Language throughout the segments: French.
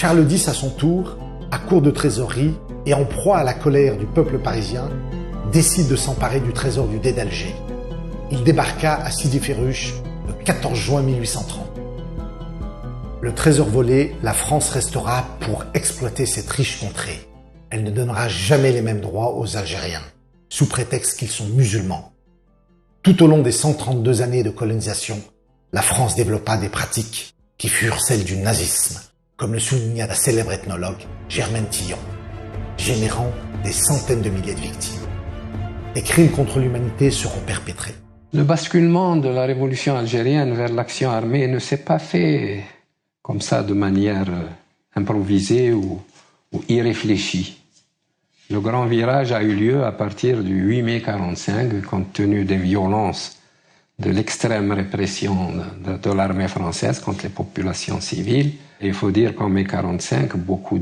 Charles X, à son tour, à court de trésorerie et en proie à la colère du peuple parisien, décide de s'emparer du trésor du Dey d'Alger. Il débarqua à Sidi Ferruch le 14 juin 1830. Le trésor volé, la France restera pour exploiter cette riche contrée. Elle ne donnera jamais les mêmes droits aux Algériens, sous prétexte qu'ils sont musulmans. Tout au long des 132 années de colonisation, la France développa des pratiques qui furent celles du nazisme, comme le souligna la célèbre ethnologue Germaine Tillon, générant des centaines de milliers de victimes. Des crimes contre l'humanité seront perpétrés. Le basculement de la révolution algérienne vers l'action armée ne s'est pas fait comme ça de manière improvisée ou irréfléchie. Le grand virage a eu lieu à partir du 8 mai 1945, compte tenu des violences de l'extrême répression de l'armée française contre les populations civiles. Et il faut dire qu'en mai 1945, beaucoup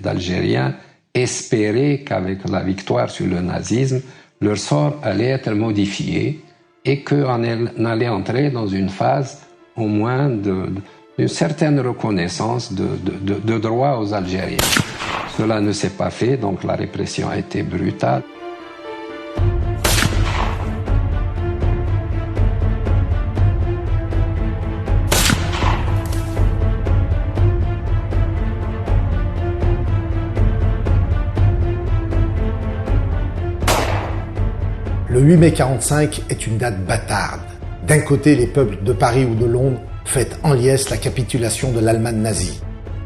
d'Algériens espéraient qu'avec la victoire sur le nazisme, leur sort allait être modifié et qu'on allait entrer dans une phase au moins d'une certaine reconnaissance de droits aux Algériens. Cela ne s'est pas fait, donc la répression a été brutale. Le 8 mai 1945 est une date bâtarde. D'un côté, les peuples de Paris ou de Londres fêtent en liesse la capitulation de l'Allemagne nazie.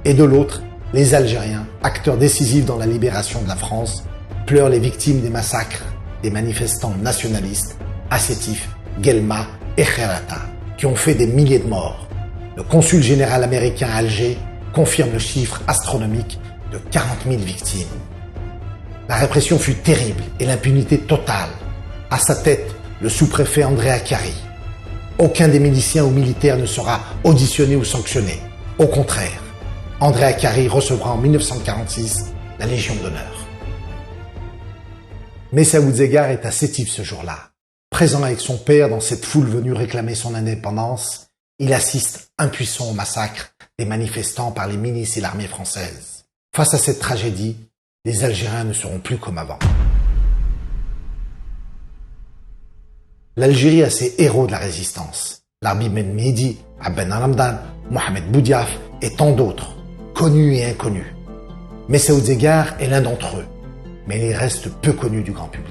Et de l'autre, les Algériens, acteurs décisifs dans la libération de la France, pleurent les victimes des massacres des manifestants nationalistes, Assétif, Guelma et Kherata, qui ont fait des milliers de morts. Le consul général américain à Alger confirme le chiffre astronomique de 40 000 victimes. La répression fut terrible et l'impunité totale. À sa tête, le sous-préfet André Akari. Aucun des miliciens ou militaires ne sera auditionné ou sanctionné. Au contraire, André Akari recevra en 1946 la Légion d'honneur. Messa Ouzeggar est à Sétif ce jour-là. Présent avec son père dans cette foule venue réclamer son indépendance, il assiste impuissant au massacre des manifestants par les milices et l'armée française. Face à cette tragédie, les Algériens ne seront plus comme avant. L'Algérie a ses héros de la résistance. Larbi Ben Mehdi, Abben Ramdan, Mohamed Boudiaf et tant d'autres, connus et inconnus. Messa Ouzeggar est l'un d'entre eux, mais il reste peu connu du grand public.